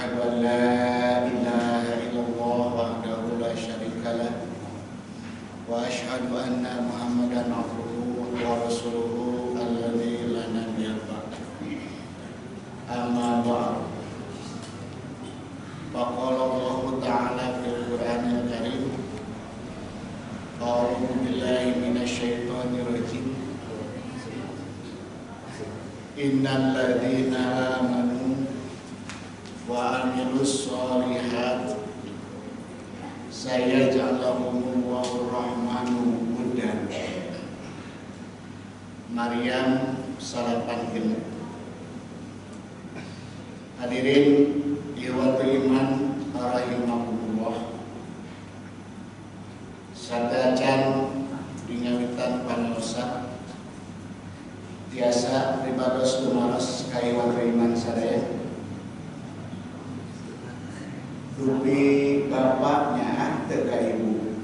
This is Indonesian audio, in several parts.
أشهد أن لا إله إلا الله وحده لا شريك له وأشهد أن محمدا عبده ورسوله الذي لا نبي بعده أما بعد فقال الله تعالى في القرآن الكريم أعوذ بالله من الشيطان الرجيم إن الذين آمنوا وعملوا الصالحات سيجعل لهم الله الرحمن ودا. Maryam 8. Hadirin ikhwatul iman rahimakumullah. Sadajan dingawitan panosa biasa ribados tumaros kaiwan iman sadaya. Dupi bapaknya teka ibu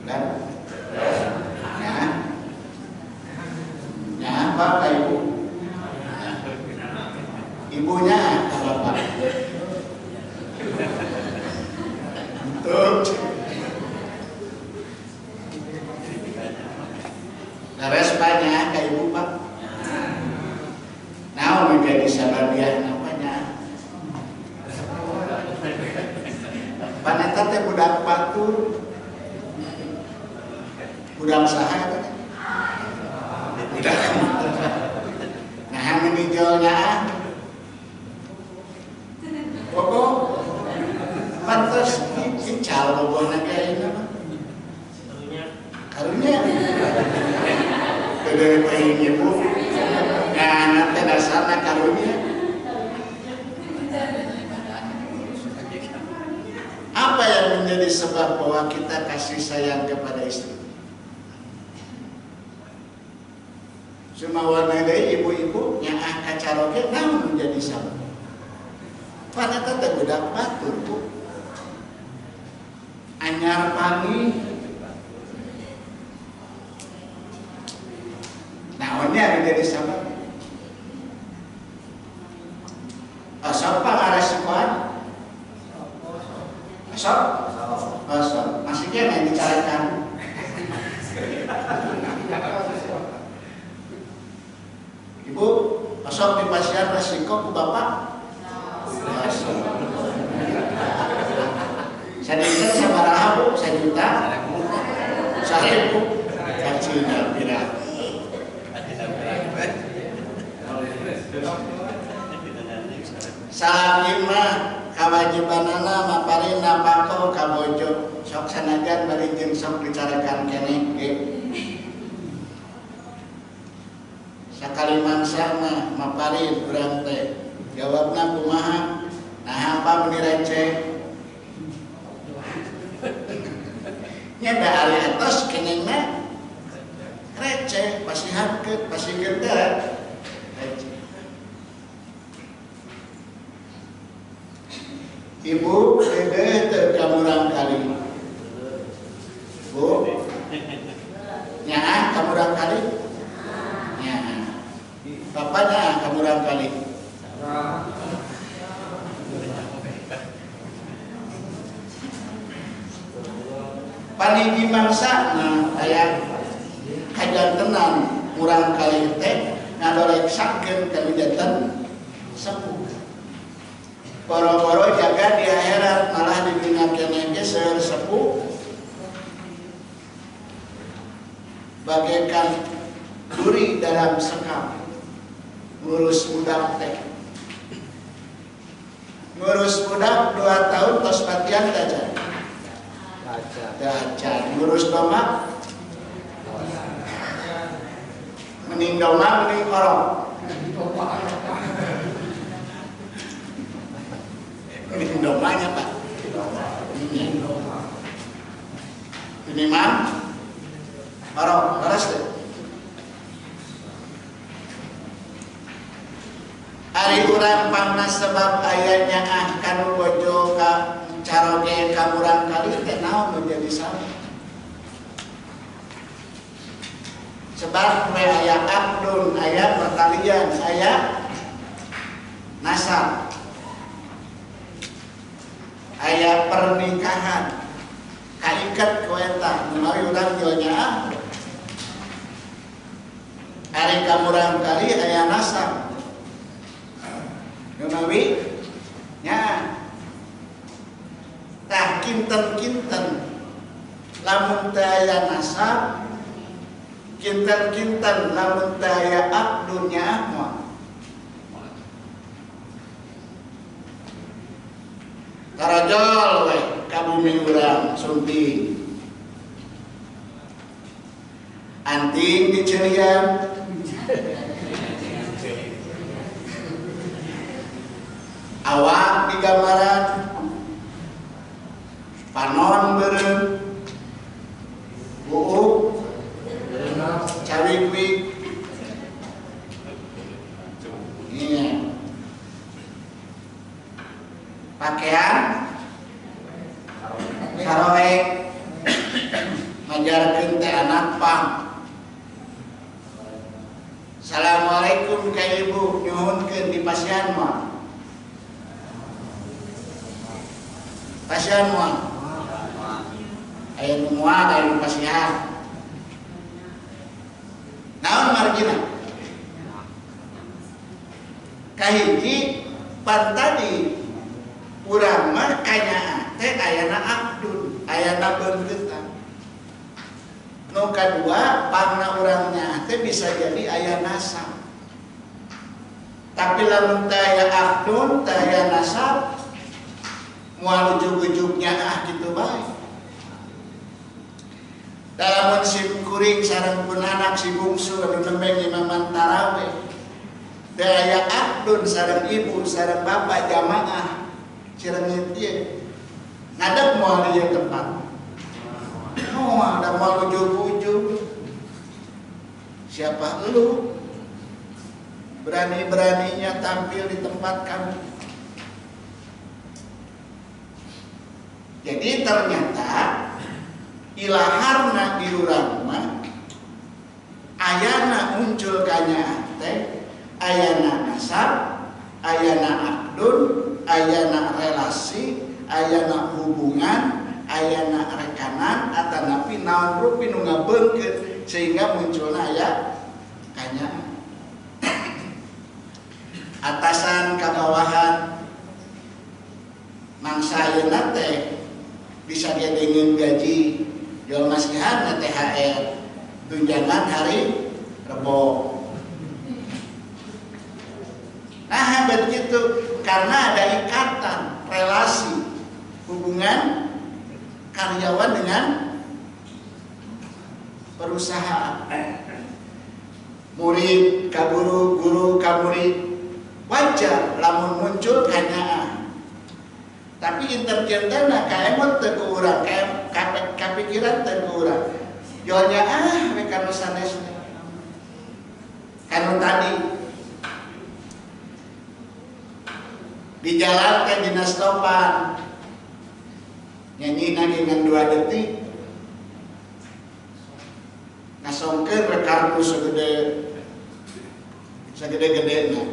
kan? Bapak ibu ibunya ke bapak untuk respanya ke ibu pak. Nah menjadi sababiah namanya paneta teh budak patur budak saha budak nah menijolnya pokok pantas ical bobona kayak ini karunya dari pengen ibu nah nanti dasarnya karunya apa yang menjadi sebab bahwa kita kasih sayang kepada istri? Cuma warna dari ibu-ibu yang kacaroge namun menjadi sabab. Paneta teh budak batur bu. Anyar pangi. Naonnya menjadi sabab. Asal pangaresikoan. Asal. Masih kena yang dicarikan. Ibu, asal di pasien resiko ke bapak? Saya dikira sama rahabu, 1 juta. Saya ibu, kacina pirat. Salam imah, kawajibanana maparin napako kabojo. Sok sanajan bari jeung sok bicarakan keneh ge. Sakali mangsa mah maparin urang teh. Jawabna kumaha? Nah apa meni receh? Nya da ari atos kenehna receh, pasihankeun, pasingkeun teh. Ibu, dede teu kamurang kali. Bu, nyaa kamurang kali? Nyaa. Bapaknya kamurang kali. Panigi mangsa nah aya kajantenan murang kali teh ngadoreksakeun kawijaten sepuh. Boro-boro jaga di akhirat malah di dunia keneh ge seueur sepuh bagaikan duri dalam sekam. Ngurus budak teh. Ngurus budak 2 tahun tos patian dajan. Dajan. Ngurus domba. Mending domba mending orok. Mending dombanya pak. Ini mah orok. Beres deh. Ari urang pangna sebab ayatnya kanu bojo ka caroge kamurang kali teh naon menjadi sabab. Sebab aya abdun, aya pertalian, aya nas nasab, aya pernikahan, kaiket ku eta menawi urang nyonya ari kamurang kali aya nasab menawi nya tah kinten-kinten lamun teu aya nasab, kinten-kinten lamun teu aya akdunya moal tarajol we ka bumi urang sumping anting dicerian awak digambaran panon beureum buuk cawik-wik iya pakaian saroek ngajarkeun teh anak pang. Assalamualaikum ka ibu nyuhunkeun di pasian mah. Pasian mah. Aya nu moal aya nu pasian. Naon margina? Kahiji pan tadi urang mah kanyaan teh ayana abdun, ayana beungetan. Nu kadua pangna urangnya teh bisa jadi aya nasab. Tapi lamun teh aya abdun, teh aya nasab, moal ujug-ujugnya kitu bae. Dalamun si kuring sareng punanak si bungsu anu nembeng imaman tarawih. Teh aya abdun sareng ibu sareng bapak jamaah. Cireungit ieu ngadeg moal di tempat. Ada mau ujug-ujug. Siapa lu? Berani-beraninya tampil di tempat kami. Jadi ternyata ilaharna di urang mah ayana muncul kanyaan teh, ayana nasab, ayana akdun, ayana relasi, ayana hubungan, ayana rekanan atanapi naon rupi nu ngabeungkeun sehingga munculna aya kanyaan. Atasan ka bawahan mangsa ayeuna teh bisa gedengeun gaji jual masihan THR tunjangan hari Rebo. Nah begitu karena ada ikatan relasi hubungan karyawan dengan perusahaan, murid ka guru, guru ka murid, wajar lamun muncul kanyaan. Tapi interjentena kaemot teu ku urang, kapikiran teu ku urang. Jonya we kana sanesna. Kanu tadi di jalan teh dina stopan nyanyi dengan 2 detik ngasongkeun rekardu segede-gedena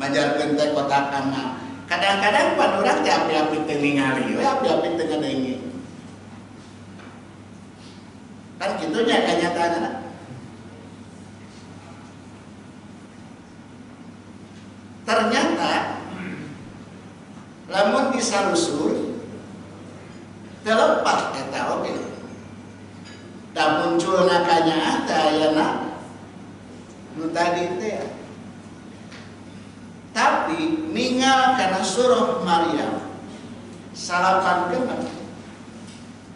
majarkeun teh kotakan mah kadang-kadang pan urang teh api-api teu ningali we api-api teu ngadengi kan kitu nya kanyataanna. Ternyata lamun disalusur terlepas eta oge. Da munculna kanyaan teh ayana nu tadi teh. Tapi ningal kana surah Maryam salapankeun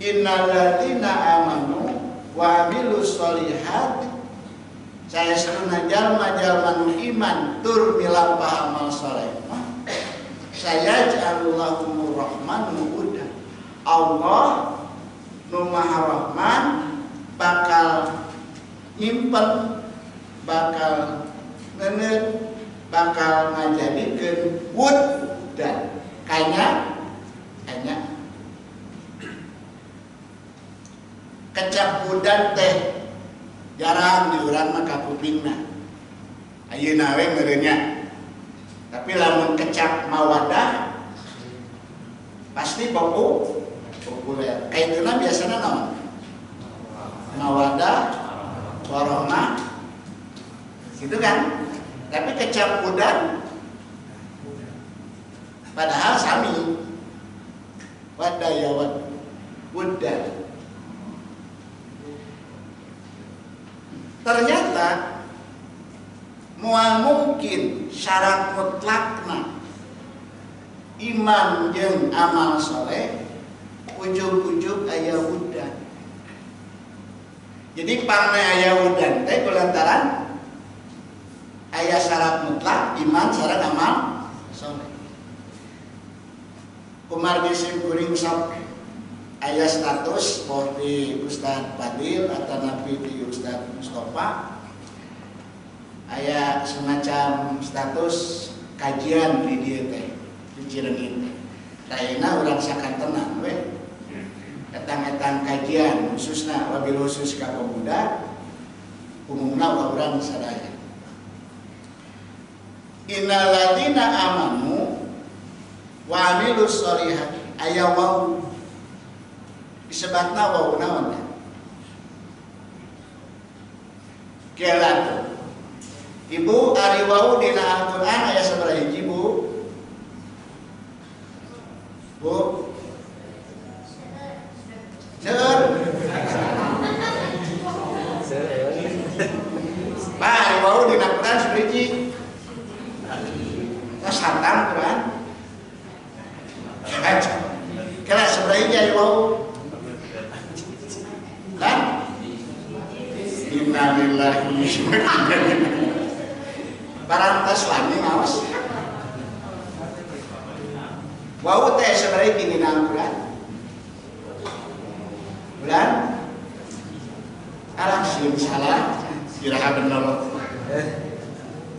innal ladzina amanu wa amilus solihati saestuna jalma-jalma nu iman tur milampah amal saleh saya ja'alullahu rahmanu udah Allah nu maha rahman bakal nyimpen bakal ngeuneuh bakal ngajadikeun wud dan kanya kecap budan teh jarang diurang mah ka kupingna ayeuna we meureunnya Tapi lamun kecap mawadah pasti populer. Kaituna biasanya naon? Mawadah, warahmah, gitu kan? Tapi kecap udan, padahal sami. Wadaya udan. Ternyata moal mungkin syarat mutlakna iman jeung amal soleh ujug-ujug aya udan. Jadi pangna aya udan teh kulantaran aya syarat mutlak iman sareng amal soleh. Kumar gisim kuring sok aya status di Ustaz Fadil atau nabi di Ustaz Mustafa, aya semacam status kajian di dieu teh di Cireung teh. Tayana urang sakantenan we etang-etang kajian khususna wabil khusus ka pemuda umumna ka urang sadaya. Innal ladzina amanu wa amilus sholihat aya wau disebutna wau naon teh? Kelatu. Ibu ari wau dina Al-Qur'an aya sabaraha hiji Bu? Bu? Seueur. Pak, ari wau dina Al-Qur'an sabaraha hiji? Tos hatam Qur'an. Kala sabaraha hiji ari wau? Kan? Innalillahi wa inna ilaihi raji'un. Barantas lagi ngawas. Wau teh sabaraha dina Al-Qur'an? Bulan? Alah sieun salah, kiraha bener.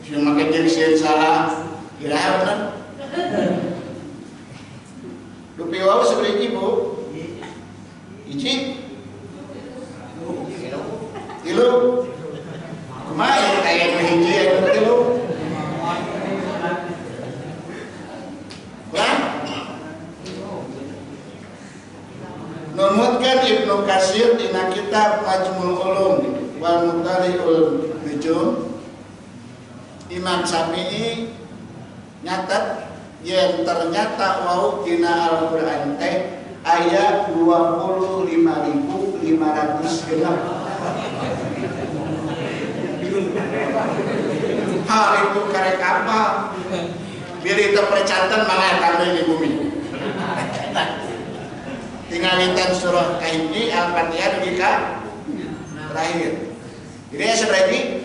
Sieun make jeung sieun salah, kiraha bener. Rupi wau sabaraha hiji Bu? Hiji? Tilu? Kumaha aya nu hiji aya nu tilu? Numutkan Ibnu Katsir dina kitab Majmu'ul Ulum wal Mutali'ul Nujum. Imam Syafi'i nyatet yen ternyata wau dina Al-Qur'an teh aya 25.500 genep. Hal itu karek apa? Biri teu percanten mangga kami di bumi. Tingalitan surah kahiji Al-Fatihah dugi ka terakhir. Jadi ya seberapa?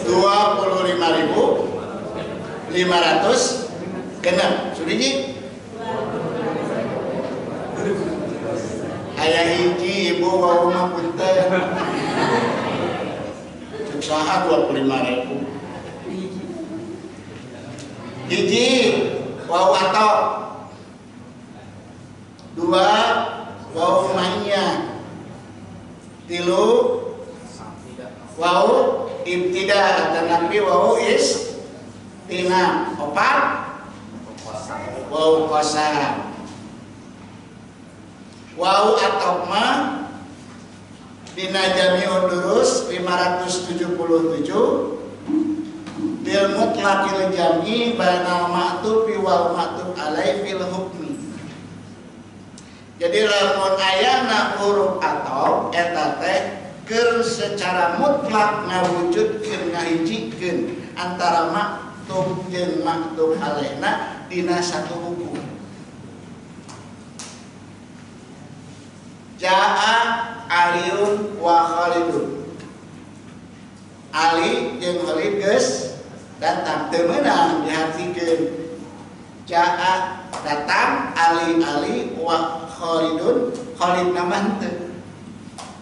25.500 genep. Sudah ji? Aya hiji ibu wau mah punten. Cek saha 25.000. Hiji wau atok. Dua wau mahnya. Tilu wau ibtida tetapi wau istina. Opat wau qasam. Wau atau ma dina Jami'ud Durus 577 bil mutlaqil jam'i bainal ma'tufi wal ma'tuf alai fil hukmi. Jadi lamun ayana huruf atau eta teh keur secara mutlak ngawujudkeun ngahijikeun antara maktub jeung maktub alaihna dina satu hukum. Ja'a Aliun wa Khalidun. Ali jeung Khalid geus datang teu meunang dihartikeun. Ja'a datang Ali wa Khalidun, Khalid nama teu.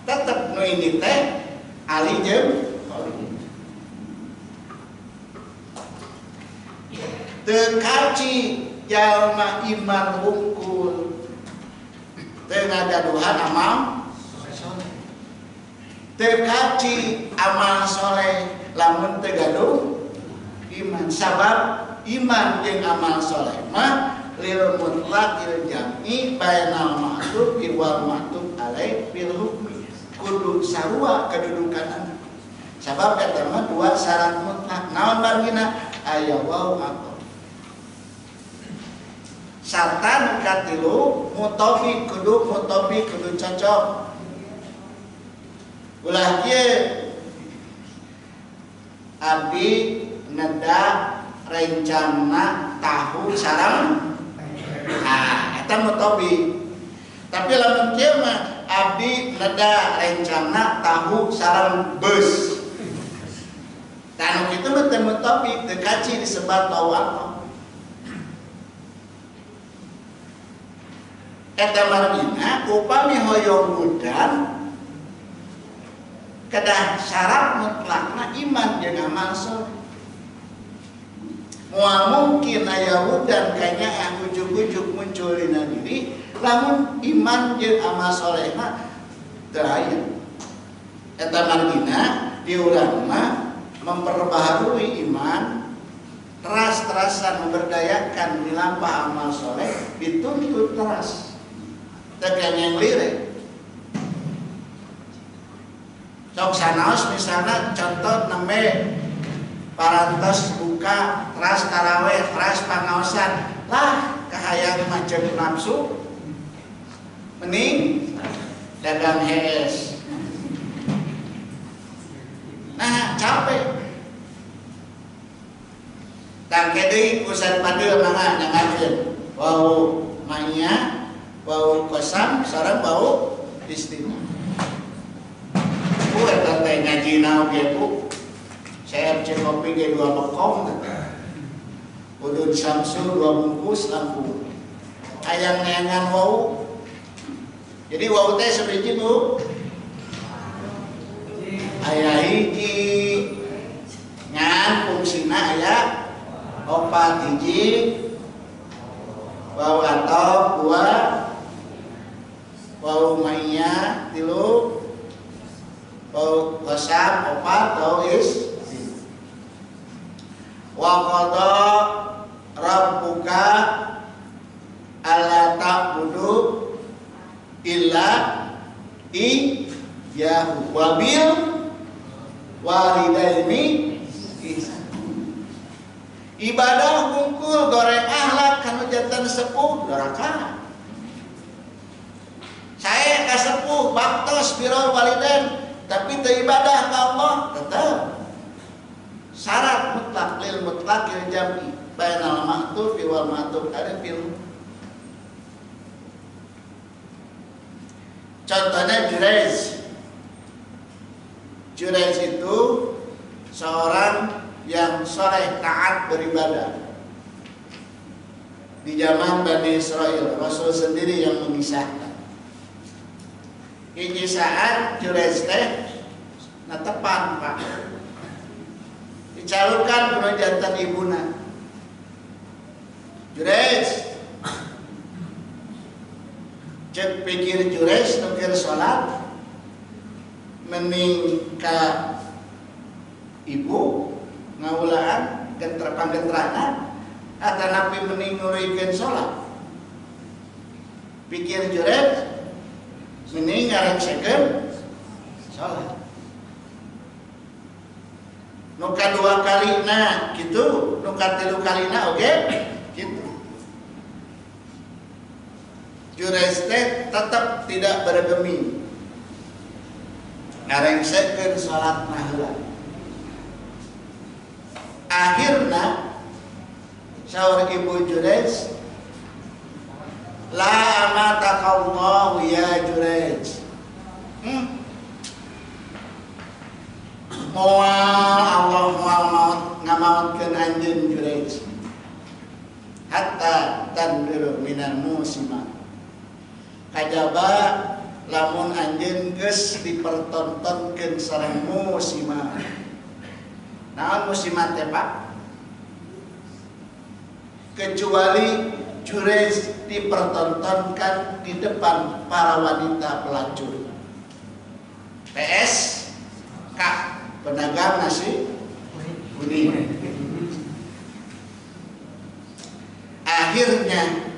Tetep nu ini teh Ali jeung Khalid. Teu kaci jalma iman wungkul. Teu ngagaduhan amal soleh. Teu kaci amal soleh lamun teu gaduh iman. sabab iman jeung amal soleh mah lil mutlaqil jam'i bainal ma'tuf wal ma'tuf alaih bil hukmi kudu sarua kedudukan sabab eta mah dua syarat mutlak naon margina aya wau apa sartan katilu mutafi kudu cocok ulah kieu abdi neda rencana tahu sareng eta mutafi tapi lamun kieu mah abdi neda rencana tahu sareng beus dan itu betul topik dekaci disebat tahu apa. Eta margina upami hoyong udan kedah syarat mutlakna iman jeung amal soleh. Moal mungkin aya udan kanya ujug-ujug muncul dina diri lamun iman jeung amal solehna teu aya. Eta margina di urang mah memperbaharui iman, teras-terasan memberdayakan milampah amal soleh dituntut teras. Tekan yang lirik. Sok sanaos misalnya contoh nembe parantos buka teras taraweh, teras pangaosan, lah kahayang macam nafsu, mending dagang hees. Nah capek tangke deui usan padeu mangga nyangakeun wau maya wau kosam sareng wau istimewa ku eta teh ngajina oge ku saya cek kopi ge 2 bekong udun samsu 2 bungkus lampu hayang neangan wau jadi wau teh sabiji Bu aya hiji ngan fungsina aya 4 hiji wau atau 2 wau maya 3 wau kosam 4 wau is wa qada rabbuka alla ta'budu illa iyyahu wa bil walidaini ihsan. Ibadah hungkul goreng akhlak kanu jantan sepuh doraka. Saya ka sepuh baktos birrul walidain tapi teu ibadah ka Allah tetep. Syarat mutlak lil mutlaqil jam'i bainal ma'tuf wal ma'tuf alaihi. Contohnya Jurayj itu seorang yang soleh taat beribadah di zaman Bani Israel. Rasul sendiri yang mengisahkan. Hiji saat Jurayj teh natepan Pak dicalurkan kuno jantan ibuna Jurayj cek pikir Jurayj nukir sholat mening ka ibu ngaulaan gentrapan-gentranan atanapi mening nurikeun sholat pikir Jurayj mening ngareksekeun sholat nu kadua kalina kitu nu katilu kalina oge kitu Jurayj teh tetap tidak bergeming ngarengsekeun salat heula. Akhirna saur ibu Jurayj la amatakallahu ya Jurayj. Moal Allah moal ngamautkeun anjeun Jurayj. Hatta tanbiru minal musima. Kajaba lamun anjeun geus dipertontonkeun sareng musima. Naon musima teh Pak? Kecuali Jurayj dipertontonkan di depan para wanita pelacur. PS K pedagang nasi kuning. akhirnya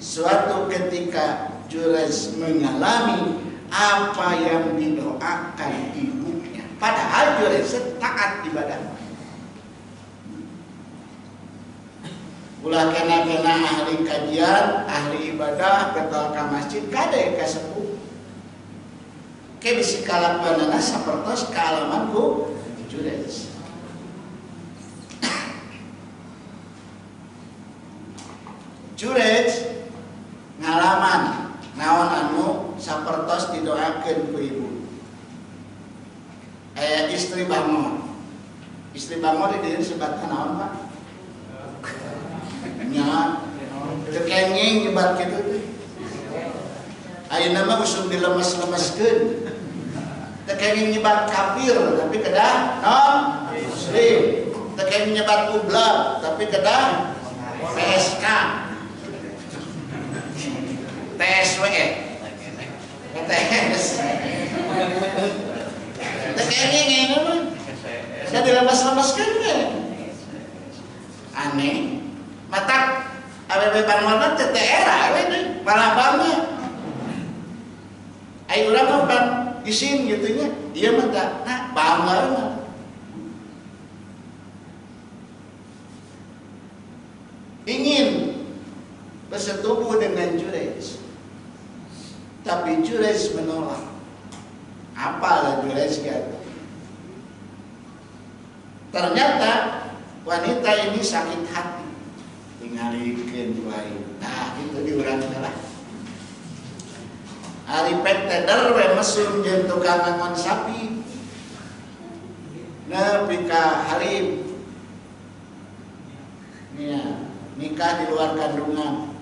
suatu ketika Jurayj mengalami apa yang didoakan ibunya. Padahal Jurayj taat ibadah. Ulah kena ahli kajian, ahli ibadah, betul ke masjid, kade kasepuh. Ke bisi kalakuanana sapertos kaalamanku Jurayj. Jurayj ngalaman naon anu sapertos didoakeun ku ibu. Istri bangor. Istri bangor di dieu sebat naon, Pak? Nya kekenging nyebat kitu teh. Ayeuna mah usum dilemes-lemeskeun. Kekenging nyebat kafir tapi kedah non muslim. Kekenging nyebat ublab tapi kedah PSK. TSWE. TS. Kekenging ini mah. Saya dilemes-lemeskeun we. Aneh. Matak ABB Bangorna TTR we deui palabangna. Ai urang mah pan isin gitu nya. Ieu mah tah nah Bangor mah. Ingin bersetubuh dengan Jurayj. Tapi Jurayj menolak. Apalah Jurayj gitu. Ternyata wanita ini sakit hati. Tingalikeun wae. Nah, itu diurang lah. Ari peteder we mesum jeung tukang ngangon sapi. Nepi ka halim. Nia, nikah di luar kandungan.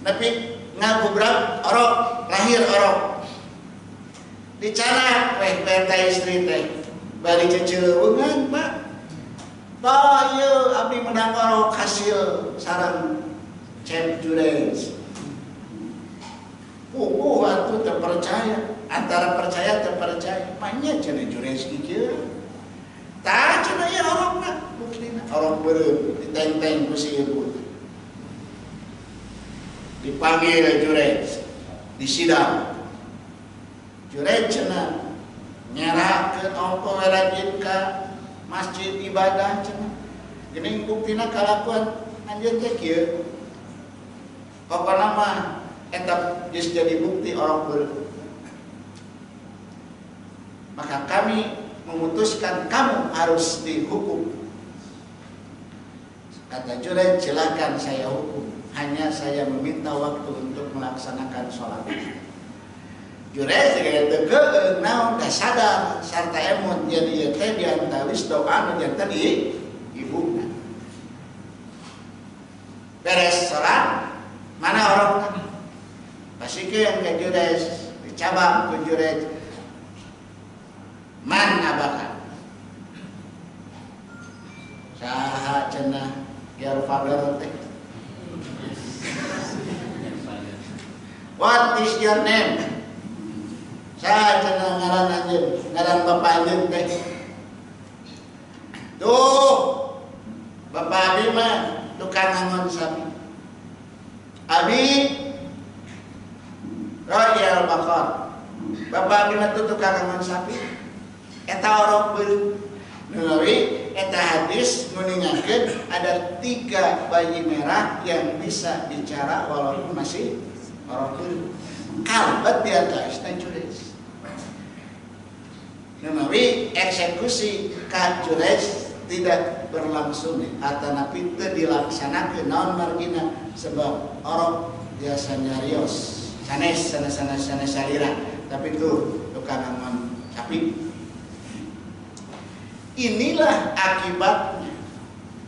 Nepi ngagubrak orok, lahir orok. Dicanak weh beta istri teh. Bari ceceungan, Pak. Bah ieu abdi menang orok hasil sareng Chef Jurayj. Atuh terpercaya, antara percaya terpercaya. Manya cenah Jurayj kieu. Tah cenah ieu orokna, buktina orok beureum diteng-teng ku si ibu. Dipanggil Jurayj di sidang. Jurayj cenah nyerahkeun ongko rajin ka masjid ibadah cenah. Geuning buktina kalakuan anjeun teh kieu. Pokona mah eta geus jadi bukti orok beureum. Maka kami memutuskan kamu harus dihukum. Kata Jurayj, silakan saya hukum. Hanya saya meminta waktu untuk melaksanakan sholat. Jurayj juga teu naon teh sadar sarta emot jadi ieu teh diantawis doa nu janten ibuna. Beres salat, mana orangna? Pasikeun ka Jurayj, dicabang ku Jurayj. Man abaka? Saha cenah Ger Faber teh? What is your name? Saya cenah ngaran anjeun, ngaran bapak anjeun teh. Tuh, bapak abi mah tukang ngangon sapi. Abi Royal Bakar. Bapak abi mah tukang ngangon sapi. Eta orok beureum. Menawi eta hadis nguningakeun ada 3 bayi merah yang bisa bicara walaupun masih orok beureum. Kalbet di atasna Jurayj. Menawi eksekusi ka Jurayj tidak berlangsung atanapi teu dilaksanakeun naon margina sebab orok biasa nyarios sanes salira tapi itu tukang ngangon sapi. Inilah akibatnya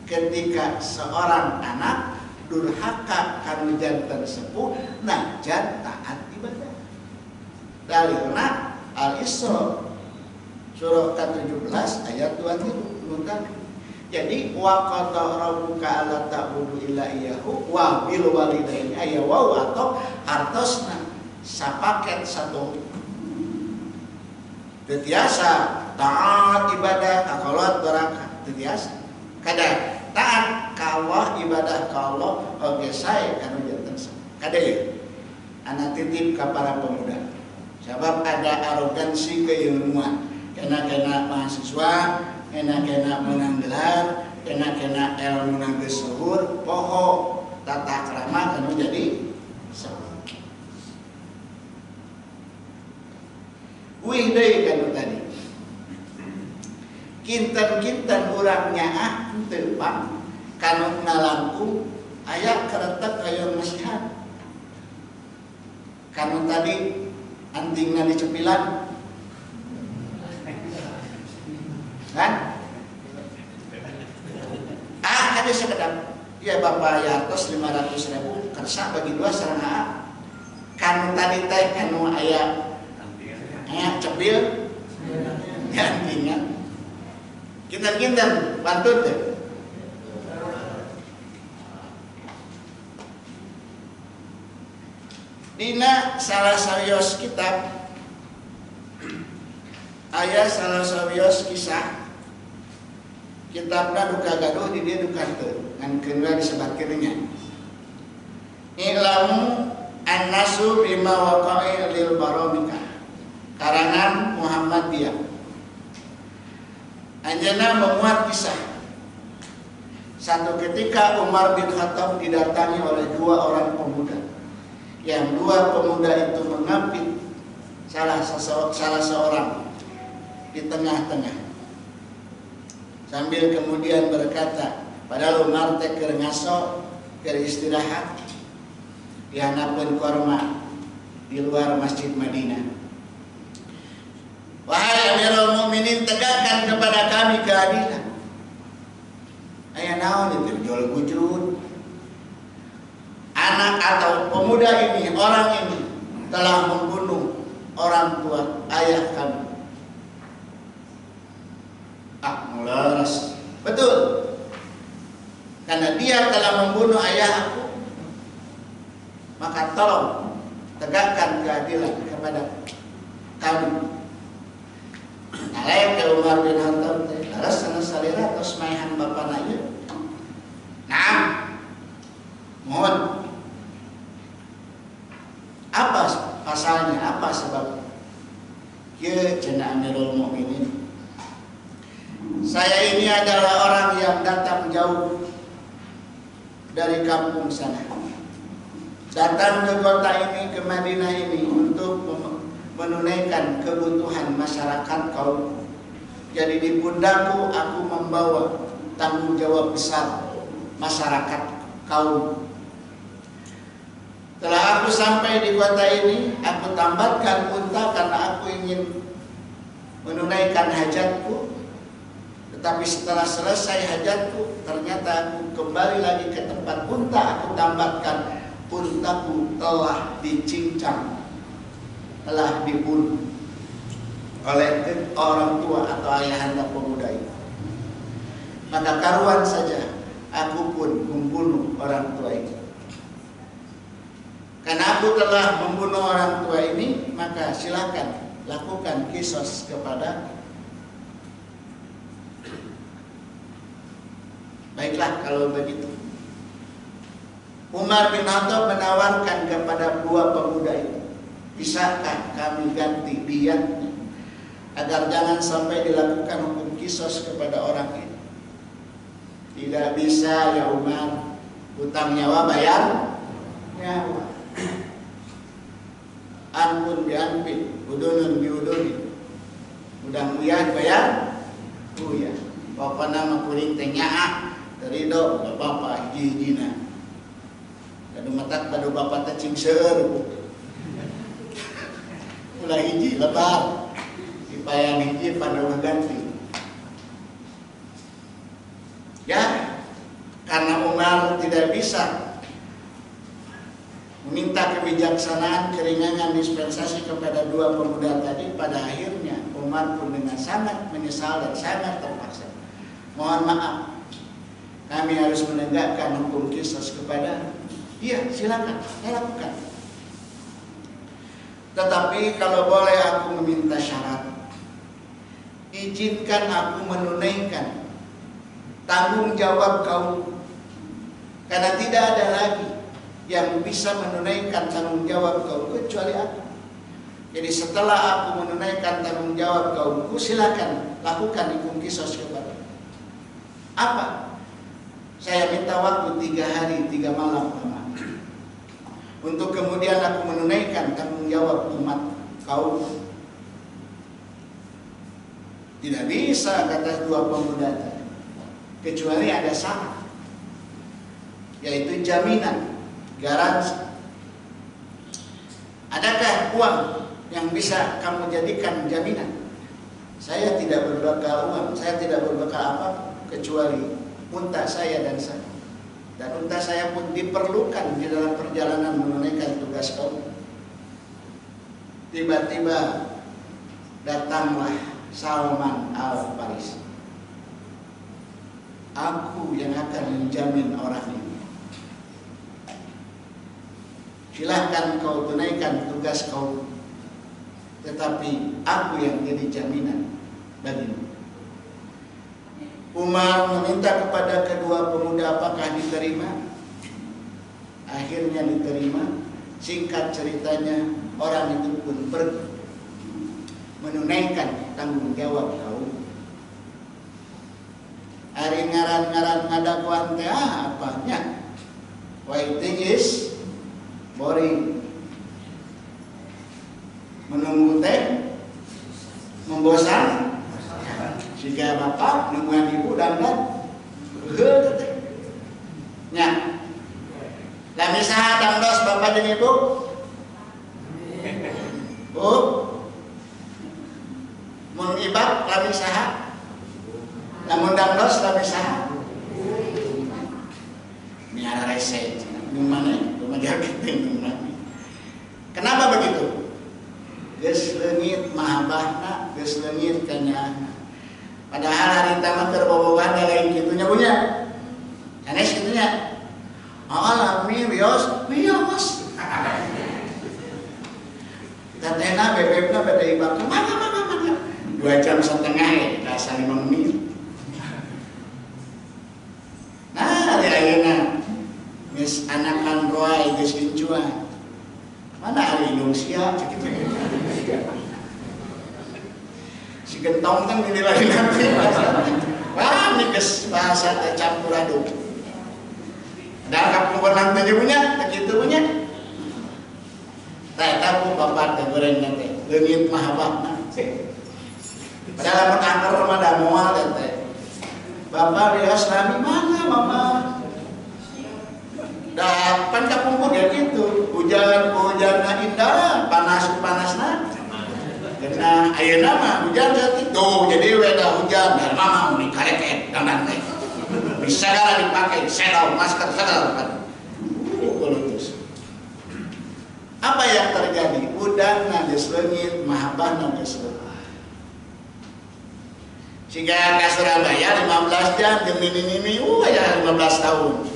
ketika seorang anak durhaka kanu janten sepuh najan taat ibadah. Dalilna Al-Isra surah ke-17 ayat 23. Jadi wa qata rabbuka alla ta'budu illa iyyahu wa bil walidaini aya wa atau artosna sapaket satu. Teu tiasa taat ibadah ka kolot baraka, teu tiasa. Kada taat ka Allah, ibadah ka Allah oge sae kanu janten. Kada ieu. Ana titip ka para pemuda. Sebab ada arogansi keilmuan. Kena mahasiswa, kena menang gelar, kena ilmu nang geus luhur, poho tata krama kanu jadi wih deui kanu tadi. Kinten-kinten urang nyaah teu pang kanu ngalangkung aya karetek hayang nasihat. Kanu tadi antingna dicepilan. Kan? Ada sekedap. Ya Bapak yartos 500.000 kersa bagi 2 sarana. Kanu tadi teh kanu aya cepil gantingan kinten-kinten bantut deh. Dina salah sawios kitab aya salah sawios kisah kitabna duka gaduh di dia duka teu ngan keunna disebatkeun nya ilamu an-nasu bima waqa'i lil baramika karangan Muhammadiyah. Anjeunna memuat kisah satu ketika Umar bin Khattab didatangi oleh 2 orang pemuda. Yang 2 pemuda itu mengapit salah seorang di tengah-tengah. Sambil kemudian berkata, padahal Umar teh keur ngaso, keur istirahat di hanapeun korma di luar Masjid Madinah. Wahai Amirul Mukminin, tegakkan kepada kami keadilan. Aya naon itu jual gujrut. Anak atau pemuda ini, orang ini telah membunuh orang tua ayah kami. Mularas. Betul. Karena dia telah membunuh ayah aku. Maka tolong tegakkan keadilan kepada kami. Lain ke Umar bin Khattab teh, laras sana salira tos maehan bapana ieu. Naam. Mohon. Apa pasalnya? Apa sebab? Kieu cenah Amirul Mukminin. Saya ini adalah orang yang datang jauh dari kampung sana. Datang ke kota ini, ke Madinah ini untuk menunaikan kebutuhan masyarakat kaum. Jadi di pundakku aku membawa tanggung jawab besar masyarakat kaum. Setelah aku sampai di kota ini, aku tambatkan unta karena aku ingin menunaikan hajatku. Tetapi setelah selesai hajatku, ternyata aku kembali lagi ke tempat unta. Aku tambatkan untaku telah dicincang, telah dibunuh oleh orang tua atau ayahanda pemuda itu. Maka karuan saja aku pun membunuh orang tua itu. Karena aku telah membunuh orang tua ini, maka silakan lakukan kisos kepada. Baiklah kalau begitu. Umar bin Khattab menawarkan kepada 2 pemuda itu, bisakah kami ganti diyatnya agar jangan sampai dilakukan hukum kisos kepada orang ini? Tidak bisa ya Umar, hutang nyawa bayar nyawa. Ampun diampin, udunun diudunin, udang uyah bayar uyah. Bapak nama kuring teh nyaah terido bapak hiji-hijina. Kadu matak kadu bapak teh cing seueur. Ulah hiji lebar. Dipayang hiji pandawa ganti. Ya, karena Umar tidak bisa meminta kebijaksanaan, keringanan, dispensasi kepada 2 pemuda tadi, pada akhirnya Umar pun dengan sangat menyesal dan sangat terpaksa. Mohon maaf, kami harus menegakkan hukum kisos kepada dia. Silakan, saya lakukan. Tetapi kalau boleh aku meminta syarat, izinkan aku menunaikan tanggung jawab kaum, karena tidak ada lagi yang bisa menunaikan tanggung jawab kaum kecuali aku. Jadi setelah aku menunaikan tanggung jawab kaumku, silakan lakukan hukum kisos kepada. Apa? Saya minta waktu 3 hari 3 malam untuk kemudian aku menunaikan tanggung jawab umat kaum. Tidak bisa, kata dua pemuda tadi, kecuali ada syarat, yaitu jaminan, garansi. Adakah uang yang bisa kamu jadikan jaminan? Saya tidak berbekal uang, saya tidak berbekal apa kecuali unta saya dan saya. Dan unta saya pun diperlukan di dalam perjalanan menunaikan tugas kaum. Tiba-tiba datanglah Salman Al-Farisi. Aku yang akan menjamin orang ini. Silahkan kau tunaikan tugas kau, tetapi aku yang jadi jaminan bagimu. Umar meminta kepada kedua pemuda apakah diterima. Akhirnya diterima. Singkat ceritanya, orang itu pun pergi menunaikan tanggung jawab kaum. Hari ngaran-ngaran ngadaguan teh apanya? Waiting is boring. Menunggu teh membosan. Jika bapak nungguan ibu dan nya. Lami saha tangdos bapak dan ibu? Bu? Mun ibak lami saha? Lamun dangdos lami saha? Miara rese. Gimana? Kumajar kita gimana? Kenapa begitu? Geus leungit mahabahna, geus leungit kanyana. Padahal hari tamat terbobogan lain kitunya punya. Sanes kitunya. Alami wios. Tatena bebebna beda ibak. Mana. 2 jam setengah ya, rasa 5 menit. Nah, hari ayeuna geus anakan roai geus incuan. Mana hari Indonesia kitu. Si gentong kan dinilai nanti. Wah, ini geus bahasa teh campur aduk. Da kapueunan teh punya, kitu punya. Tah eta ku bapak teh goreng teh, leungit mahabahna. Padahal mun angker mah da moal teh. Bapak rios nami mana mama? Da pan kapumpur ya kitu. Hujan-hujanna indah, panas-panasna. Karena ayeuna mah hujan tuh jadi weda hujan dan mama meni kareket dandan teh. Bisa gara dipakai sedau masker segala kan. Apa yang terjadi? Udan geus leungit, mahabahna geus leungit. Siga ka Surabaya 15 jam jeung mini-mini ya 15 tahun.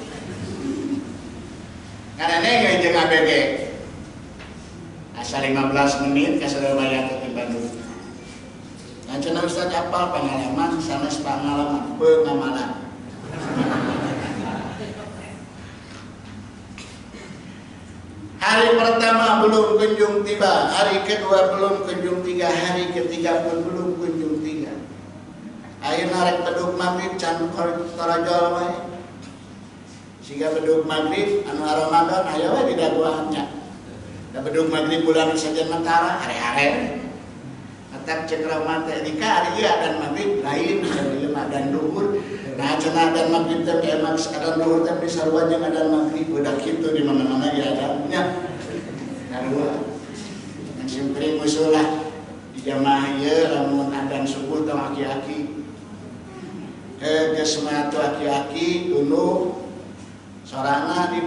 Karena jeung ABG. Asal 15 menit ke Surabaya ke Bandung. Nah, cenah Ustaz apal pengalaman sanes pengalaman pengamalan. Hari pertama belum kunjung tiba, hari kedua belum kunjung tiba, hari ketiga pun belum kunjung tiba. Ayeuna rek bedug magrib can tarajol wae. Siga bedug magrib anu Ramadan aya wae di daguannya. Da bedug magrib bulan saja mentara hari-hari. Atak cek rahmat teh dika ari ieu adan magrib lain jeung adan duhur. Nah cenah adan magrib teh emang adan duhur teh disarua jeung adan magrib udah kitu di mana-mana ya adannya. Kadua yang simpring musulah di jamaah ieu lamun adan subuh teh aki-aki. Geus mah atuh aki-aki dulu sorana di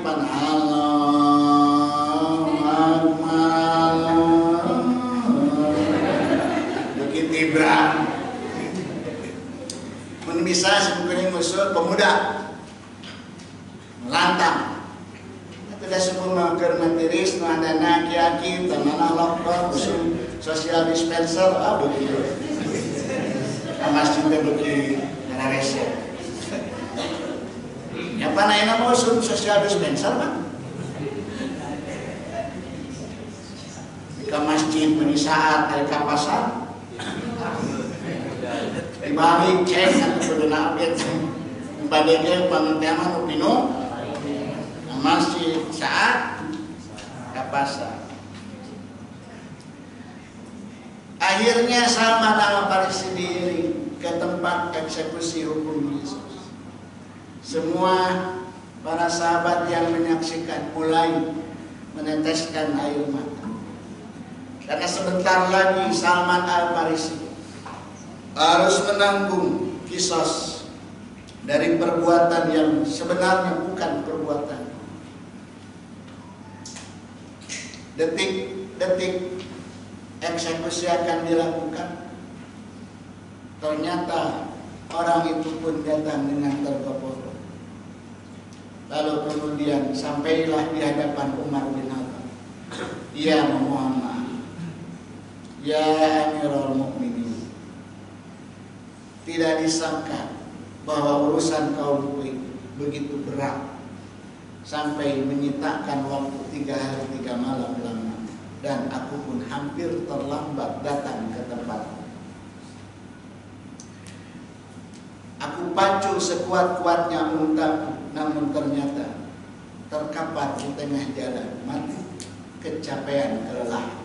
Ibra, mun bisa sebukeun musuh pemuda melantang. Atuh da subuh mah keur matiris nu andana aki-aki tanana lockdown musuh social dispenser begitu. masjid bagi Indonesia. Ya panai nama social dispenser kan? Ke masjid beri saat dari pasar. Dibalik cek atau berdana update badainya pengentiaman opino masjid saat ke pasar. Akhirnya Salman Al-Farisi diri ke tempat eksekusi hukum Yesus. Semua para sahabat yang menyaksikan mulai meneteskan air mata. Karena sebentar lagi Salman Al-Farisi harus menanggung kisos dari perbuatan yang sebenarnya bukan perbuatan. Detik-detik eksekusi akan dilakukan. Ternyata orang itu pun datang dengan tergopoh. Lalu kemudian sampailah di hadapan Umar bin Khattab. Dia memohon maaf. Ya Amirul Mukminin, tidak disangka bahwa urusan kaum begitu berat sampai menyitakan waktu 3 hari 3 malam lama, dan aku pun hampir terlambat datang ke tempat. Aku pacu sekuat-kuatnya untaku, namun ternyata terkapar di tengah jalan, mati kecapean, kelelahan.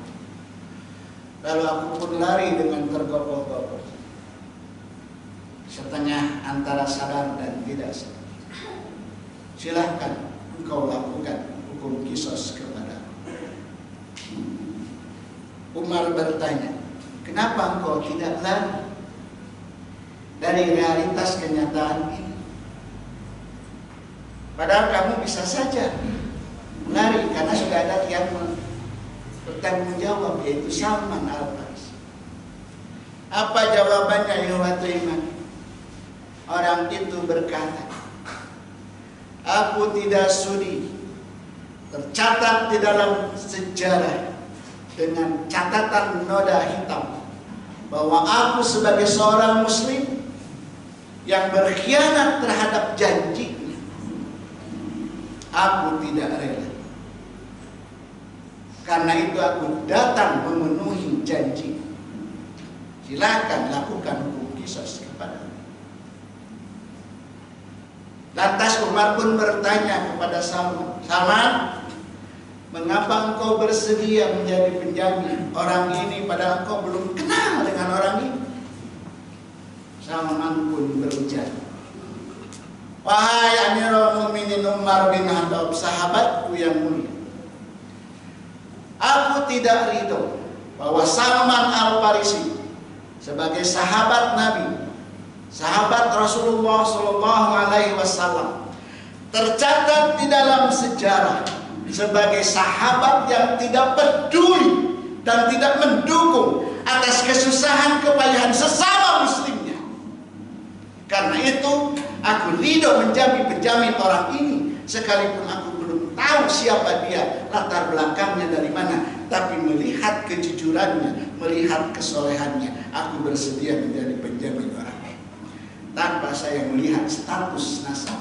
Lalu aku pun lari dengan tergopoh-gopoh, setengah antara sadar dan tidak sadar. Silahkan engkau lakukan hukum kisos kepadaku. Umar bertanya, kenapa engkau tidak lari dari realitas kenyataan ini? Padahal kamu bisa saja lari karena sudah ada yang bertanggung jawab, yaitu Salman Al-Farisi. Apa jawabannya Ikhwatul Iman? Orang itu berkata, aku tidak sudi tercatat di dalam sejarah dengan catatan noda hitam bahwa aku sebagai seorang muslim yang berkhianat terhadap janjinya. Aku tidak rela. Karena itu aku datang memenuhi janji. Silakan lakukan hukum kisos kepadamu. Lantas Umar pun bertanya kepada Salman, Salman, mengapa engkau bersedia menjadi penjamin orang ini padahal engkau belum kenal dengan orang ini? Salman pun berujar, wahai Amirul Mukminin Umar bin Khattab, sahabatku yang mulia, aku tidak ridho bahwa Salman Al-Farisi sebagai sahabat Nabi, sahabat Rasulullah SAW, tercatat di dalam sejarah sebagai sahabat yang tidak peduli dan tidak mendukung atas kesusahan kepayahan sesama muslimnya. Karena itu aku ridho menjadi penjamin orang ini, sekalipun aku belum tahu siapa dia, latar belakangnya dari mana, tapi melihat kejujurannya, melihat kesolehannya, aku bersedia menjadi penjamin orang ini tanpa saya melihat status nasab.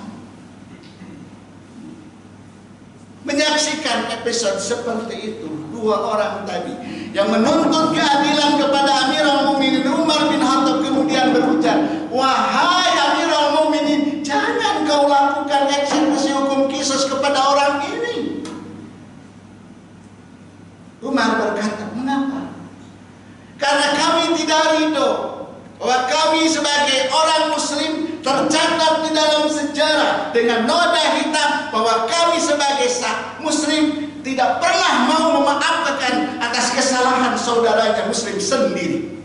Menyaksikan episode seperti itu, dua orang tadi yang menuntut keadilan kepada Amirul Mukminin Umar bin Khattab kemudian berujar, wahai Amirul Mukminin, jangan kau lakukan eksekusi hukum kisos kepada orang ini. Umar berkata, mengapa? Karena kami tidak ridho bahwa kami sebagai orang muslim tercatat di dalam sejarah dengan noda hitam bahwa kami sebagai muslim tidak pernah mau memaafkan atas kesalahan saudaranya muslim sendiri.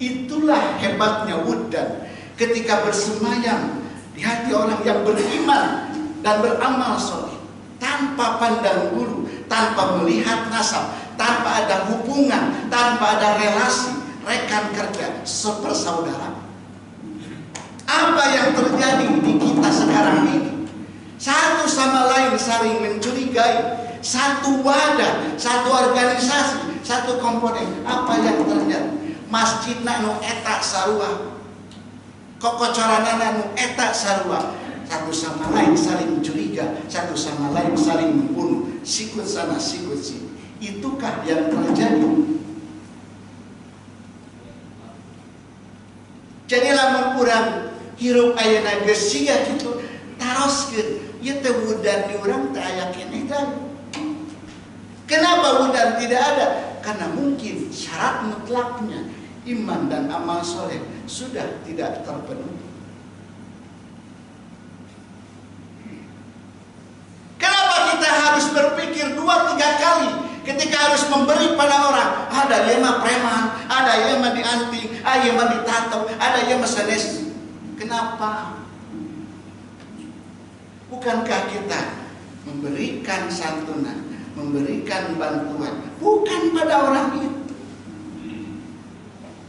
Itulah hebatnya wuddan ketika bersemayam di hati orang yang beriman dan beramal soleh, tanpa pandang bulu, tanpa melihat nasab, tanpa ada hubungan, tanpa ada relasi rekan kerja, sepersaudara. Apa yang terjadi di kita sekarang ini? Satu sama lain saling mencurigai, satu wadah, satu organisasi, satu komponen. Apa yang terjadi? masjidna nu eta sarua, kokocoranana nu eta sarua, satu sama lain saling curiga, satu sama lain saling membunuh, sikut sana sikut sini. Itukah yang terjadi? Jadi lamun urang hirup ayeuna geus siga kitu, taroskeun ieu teh wudan di urang teh aya keneh dan. Kenapa wudan tidak ada? Karena mungkin syarat mutlaknya iman dan amal soleh sudah tidak terpenuhi. Kenapa kita harus berpikir 2-3 kali ketika harus memberi pada orang? Ada yang mah preman, ada yang mah dianting, ada yang mah ditato, ada yang mah sanes. Kenapa? Bukankah kita memberikan santunan, memberikan bantuan bukan pada orang itu,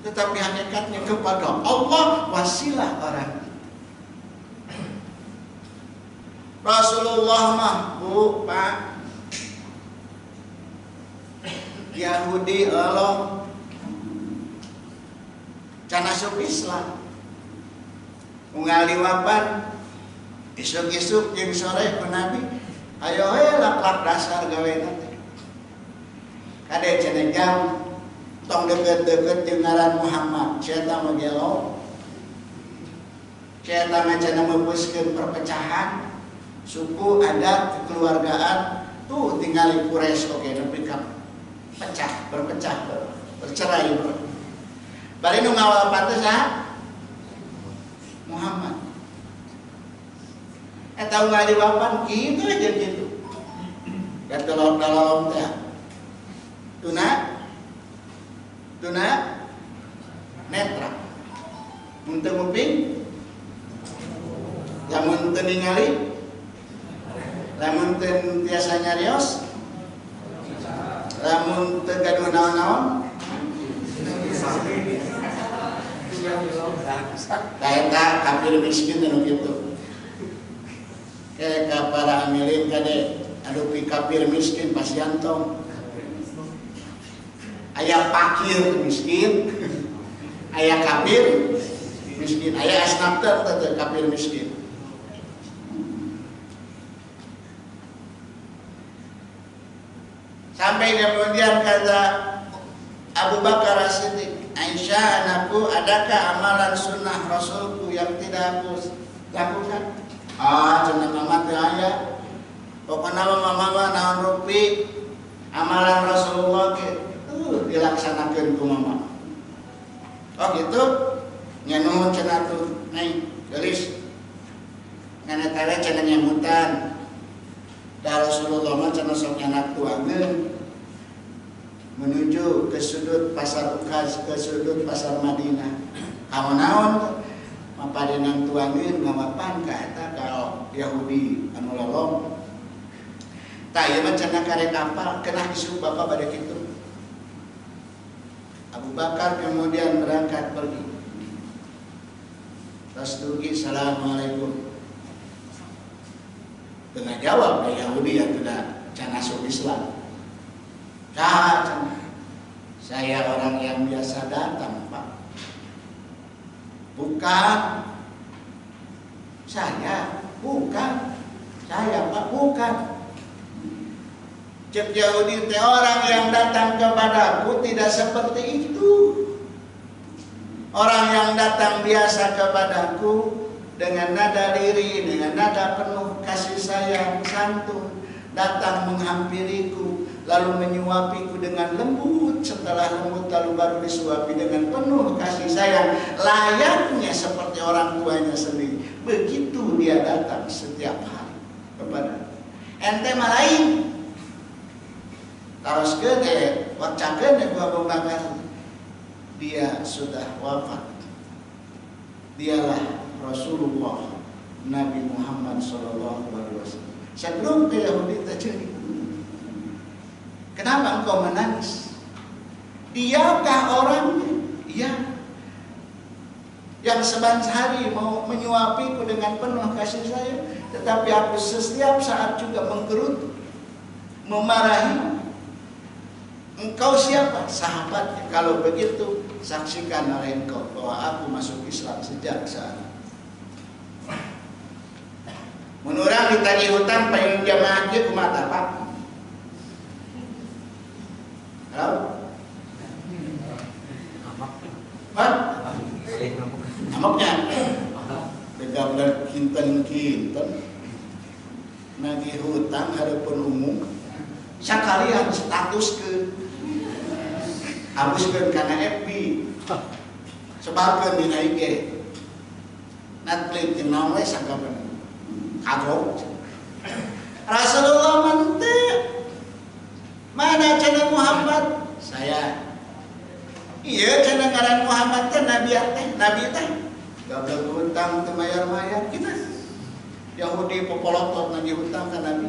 tetapi hakikatnya kepada Allah, wasilah orang itu. Rasulullah mah, Bu, Pak, Yahudi Allah can asup Islam unggal liwapan isuk-isuk jeung sore ku Nabi, ayo we laklak dasar gawena teh kade cenah jam tong deukeut-deukeut jeung ngaran Muhammad cenah mah gelo cenah mah cenah meupuskeun perpecahan suku, adat, kekeluargaan. Tuh tinggal Quraisy oke nepi ka pecah, berpecah, bercerai. Bari nu ngawal pantes Muhammad. Eta unggal diwapan kitu aja gitu. Gatolong teh. Tuna netra. Mun teu nguping, lamun teu ningali, lamun teu tiasa nyarios, lamun teu gaduh naon-naon, eta kafir miskin anu kitu. Kayak para amilin kade adupi kafir miskin pasiantong. Aya fakir miskin, aya kafir miskin, aya asnaf teh kafir miskin. Sampai kemudian kata Abu Bakar As-Siddiq, Aisyah anakku, adakah amalan sunnah Rasulku yang tidak aku lakukan? Cenah mama teh aya. Pokona mama naon rupi amalan Rasulullah ge dilaksanakeun ku mama. Oh gitu. Nya nuhun cenah tuh, nai gelis. Ngana tare cenah nyamutan. Da Rasulullah mah cenah sok nyanak tuangeun menuju ke sudut pasar Ukaz, ke sudut pasar Madinah. Naon mapadenang tuangeun ngamapan ka eta ka Yahudi anu lolong. Tah ieu mah cenah karek kapal kenah isuk bapa bade kitu. Abu Bakar kemudian berangkat pergi. Tasduqi assalamualaikum. Tengah jawab Yahudi yang tidak can asup Islam. Saya orang yang biasa datang, Pak. Bukan. Saya, bukan. Saya, Pak, bukan. Cek Yahudi teh orang yang datang kepadaku tidak seperti itu. Orang yang datang biasa kepadaku dengan nada lirih, dengan nada penuh kasih sayang, santun, datang menghampiriku, lalu menyuapiku dengan lembut, setelah lembut lalu baru disuapi dengan penuh kasih sayang, layaknya seperti orang tuanya sendiri. Begitu dia datang setiap hari kepada ente mah lain. Taroskeun wacakeun ku Abu Bakar, dia sudah wafat. Dialah Rasulullah Nabi Muhammad sallallahu alaihi wasallam. Sebelum ke Yahudi terjadi. Kenapa engkau menangis? Diakah orangnya? Iya. Yang seban-hari mau menyuapiku dengan penuh kasih sayang, tetapi aku setiap saat juga menggerutu, memarahi. Engkau siapa? Sahabatnya. Kalau begitu, saksikan oleh engkau bahwa aku masuk Islam sejak saat itu. Menurang ditagih hutang payung jamaah dia kumaha apa? Halo? Hah? Amaknya? Begabelan kinten-kinten nagih hutang hareupeun umum sakalian status ke hapuskeun kana FB sebarkeun dina IG natlit jeung we sangkapan kagok Rasulullah mante mana cenah Muhammad saya iya cenah ngaran Muhammad teh nabi teh gablek hutang teu mayar-mayar kita Yahudi popolotot nagih hutang ka nabi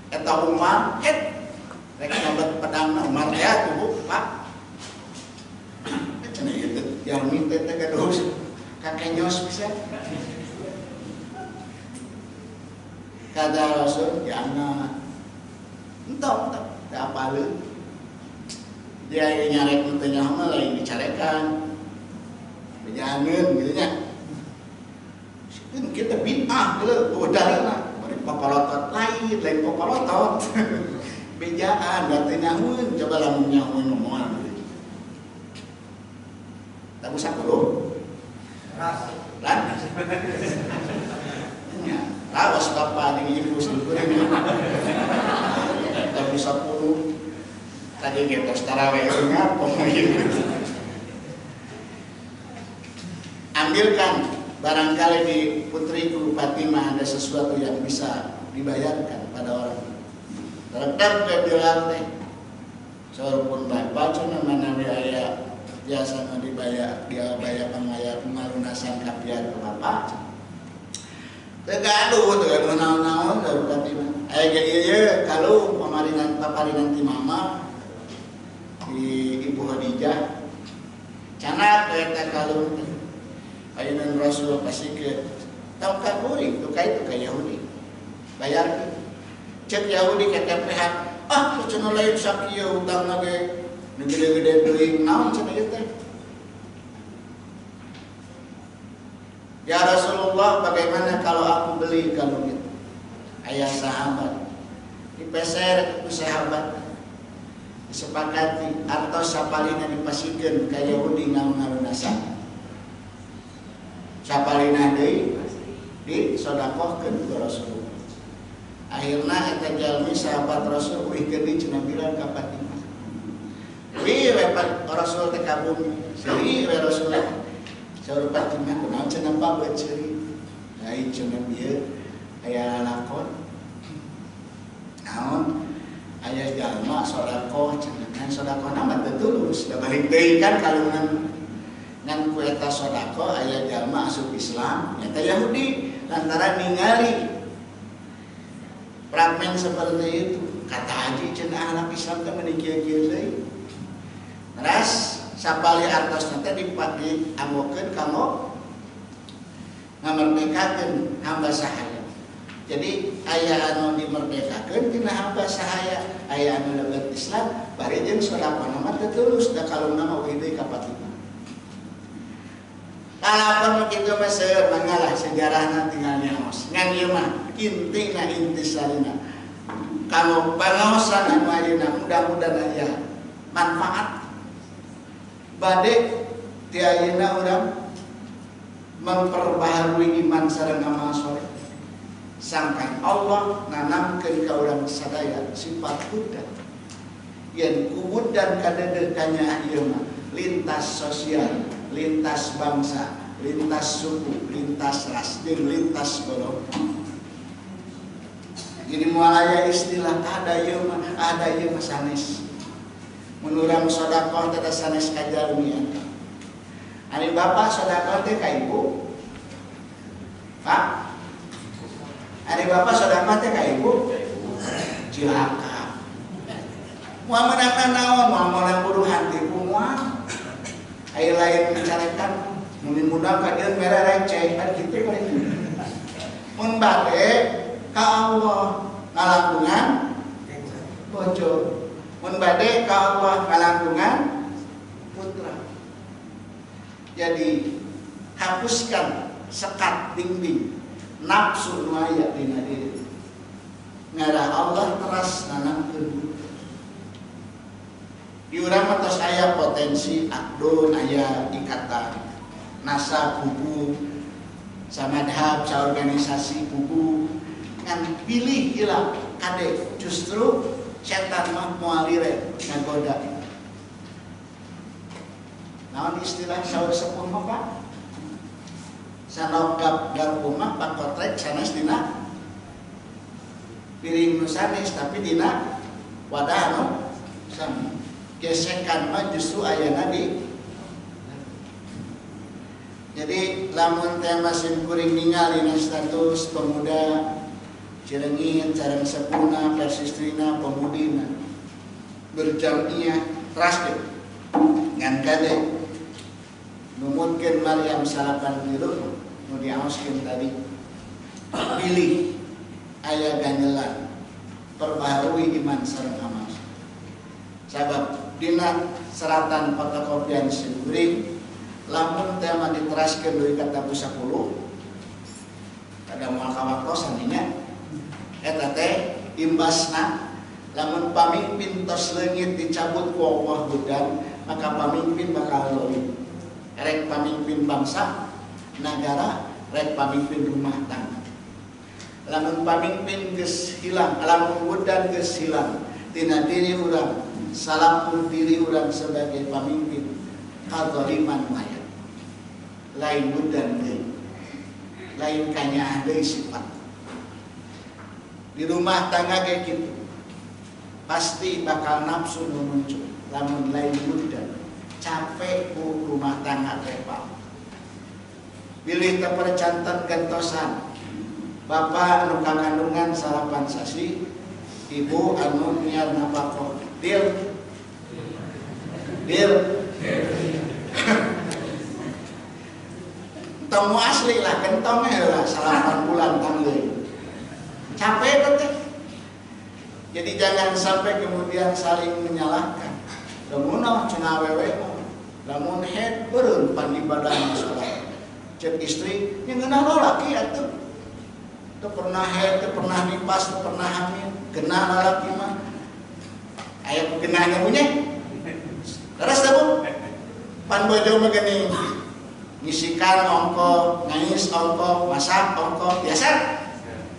eta Umar rek ngabet pedangna Umar ya tuh Pak cenah ieu teh Yarmi teh gaduh kakenyos bisa kata Rasul jangan entah apalun dia nyarek tanya mah lain dicarekan bejangan gitu nya kita bid'ah gitu udahlah bari papalotot lain papalotot bejaan da teh nyamun coba lamun nyamun ngomongan tak usah kulo ras lan lawas bapak dengan ibu seluruhnya tapi 10 tadi kita tarawih ngapa ambilkan barangkali di putriku Fatimah ada sesuatu yang bisa dibayarkan pada orang terhadap dia bilang teh sorpun bapak cuma mana biaya biasa dibayar dia bayar pengalunasan kapian ke bapak tegaduh naon-naon dari Fatimah. Ieu kalau paparinan ti mama di Ibu Khadijah. Cenah eta kalung teh. Ayeuna Rasul pasikeun. Tau ka kuring tu ka Yahudi. Bayar cek Yahudi ketempehan. Cenah lain sakieu hutangna ge gede-gede teuing naon cenah ieu teh. Ya Rasulullah, bagaimana kalau aku beli kalung itu? Ayah sahabat dipeser itu sahabat disepakati atau sapalina dipasikeun ka Yahudi ngalunasan sapalina deui disodakohkeun ku Rasulullah. Akhirna eta jalmi sahabat Rasul wihkeun di cenah bilang ka Fatimah. Wi Rasul teh kabum, seri we Rasulullah. Saur Fatimah kunaon cenah babeut ceuri. Lain cenah bieu aya lakon. Naon? Aya jalma sedekah cenah. Kan sedekahna mah teu tulus. Da balik deui kan kalungan ngan ku eta sedekah aya jalma asup Islam, eta Yahudi lantaran ningali fragmen seperti itu. Kata Haji cenah anak Islam teh meni kieu-kieu deui. Teras sapali artos nanti diambokeun kanggo ngamerdekakeun hamba sahaya. Jadi aya anu dimerdekakeun tina hamba sahaya, aya anu leungeut Islam, bari jeung sedekahna mah teu tulus da kalungna mah uih deui ka Fatimah. Kalapan kitu mah seueur mangalah sejarahna tinggal nyaos. Ngan ieu mah intina intisarina. Kanggo pangaosan anu ayeuna mudah-mudahan aya manfaat bade ti ayeuna urang memperbaharui iman sareng amal saleh sangkan Allah nanamkeun ka urang sadaya sifat hudan yen kubud dan kadeudeukanya ieu mah lintas sosial, lintas bangsa, lintas suku, lintas ras, jeung lintas golongan. Jadi moal aya istilah ada ieu mah sanes. Menurang sedekah teh sanes ka jalmi eta. Ari bapak sedekah teh ka ibu. Pak. Ari bapak sedekah teh ka ibu. Cilaka. Moal menangkan naon, moal menang buruhan ti moal. Aya lain bicarekan mun mudah ka dieu mere receh kan kitu kan. Mun bade ka Allah ngalangkungan bojo. Mun bade ka Allah ngalangkungan putra. Jadi hapuskan sekat dinding nafsu nu aya dina diri. Ngarah Allah teras nanangkeun. Di urang mah tos aya potensi akdun, aya ikatan nasab bubu, samadhab, saorganisasi bubu, ngan pilih hilang kade justru setan mah moal lire ngagoda. Naon istilah saur sepuh mah Pak? Sanogap garpu mah pakotrek sanes dina piring nu sanes tapi dina wadah anu sami. Gesekan mah justru ayana di. Jadi lamun teh masih kuring ningali na status pemuda Cileungit sareng sepuna persistrina pemudina berjamiah trust ngan kade numutkeun Maryam salapan tilu nu diaoskeun tadi pilih aya ganjelan perbaharui iman sareng amal sabab dina seratan fotokopian simkuring lamun teh mah diteraskeun deui ka tabu 10 kada moal kawaktosan nya eta teh imbasna lamun pamimpin tos leungit dicabut ku Allah budan maka pamimpin bakal lolim. Rek pamimpin bangsa, negara, rek pamimpin rumah tangga. Lamun pamimpin geus hilang, lamun budan geus hilang tina diri urang, salapun diri urang sebagai pamimpin, kadzaliman maya. Lain budan deui. Lain kanyaah deui sifat. Di rumah tangga kayak gitu. Pasti bakal nafsu nu muncul. Lamun lain budan capek ku rumah tangga repal. Pilih kepercantan gentosan. Bapak anu kandungan salapan sasi, ibu anu niat nafkah. Deal. Temu asli lah kentongnya lah salapan bulan tanggung. Capek teh. Jadi jangan sampai kemudian saling menyalahkan. Lamun cenah awewe lamun head beureun pan ibadah salat. Cek istri nya ngeunah lalaki atuh. Teu pernah head, teu pernah nipas, teu pernah hamil. Genah lalaki mah. Aya genahnya punya. Leres teh Bu? Pan bojo mah geuning. Ngisikan ongko, ngais ongko, masak ongko, biasa.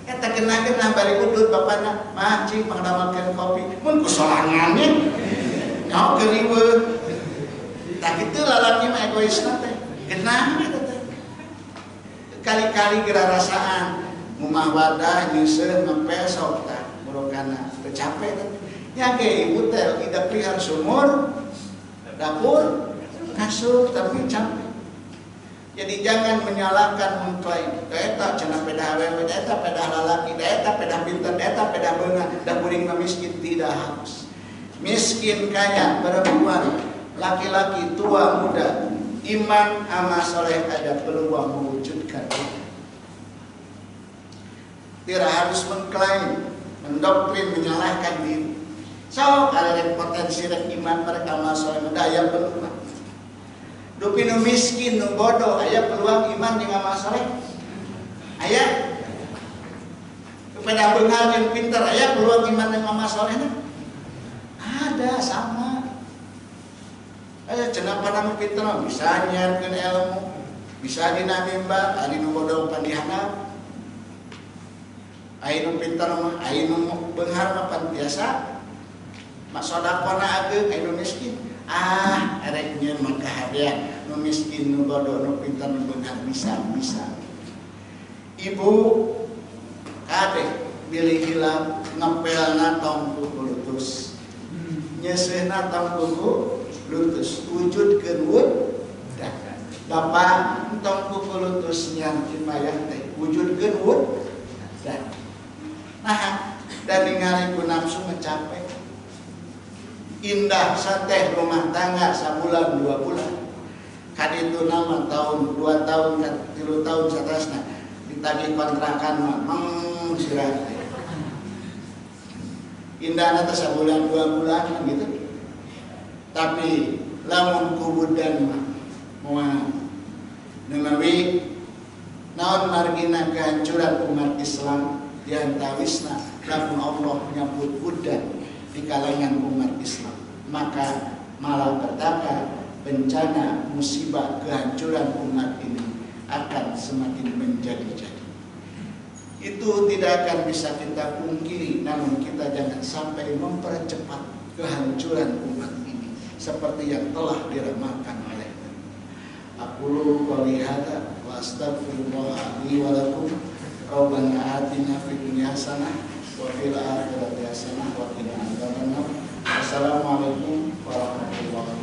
Eta genah-genah bari udut bapana, mah cing pangdamelkeun kopi. Mun ku sorangannya nyaho geriweuh. Tah kitu lalaki mah egoisna teh. Genah eta teh. Kali-kali geura rasaan mumah wadah nyeuseun mepes sok tah burukana teu capek teh. Nya ge ibu teh ida prihar sumur dapur kasur tapi capek. Jadi jangan menyalahkan mengklaim eta cenah pedah awewe, eta pedah lalaki, eta pedah pinter, eta pedah beunga, da kuring mah miskin tidak harus. Miskin kaya perempuan, laki-laki tua muda, iman amal soleh ada peluang mewujudkan. Tidak harus mengklaim, mendoktrin, menyalahkan diri. So, ada potensi rek iman mereka amal soleh daya peluang. Dupi nu miskin, nu bodoh, aya peluang iman jeung amal saleh. Aya. Kepada beunghar jeung pinter, aya peluang iman jeung amal salehna. Ada sama. Aya cenah pada nu pinter bisa nyiarkeun ilmu, bisa dina mimbar, ari nu bodoh pan dihandap. Aya nu pinter mah, aya nu beunghar mah pan biasa. Mak sodaqona ageung, aya nu miskin. Erek nyeun mah kahadian nu miskin nu bodoh nu pintar nu beunghar bisa. Ibu kade bilih hilap ngepelna tong kuku lutus. Nyeuseuhna tong kuku lutus wujudkeun wudah. Bapak tong kuku lutus nyang cipayah teh wujudkeun wudah. Nah, dan ningali ku nafsu mencapai indah sateh rumah tangga sabulan 2 bulan kaditu nama tahun 2 tahun 3 tahun satasna ditagih kontrakan mah sirah indahna teh sabulan 2 bulan gitu tapi lamun kubudan mah moal utawi naon margina kehancuran umat Islam diantawisna lamun Allah nyambut udan di kalangan umat Islam, maka malapetaka bencana musibah kehancuran umat ini akan semakin menjadi-jadi. Itu tidak akan bisa kita pungkiri, namun kita jangan sampai mempercepat kehancuran umat ini seperti yang telah diramalkan oleh Nabi. Aqulu qouli hadza wa astaghfirullah li wa lakum. Rabbana atina fid dunya hasanah wa fil akhirati hasanah wa qina adzabannar. Wassalamualaikum warahmatullahi wabarakatuh.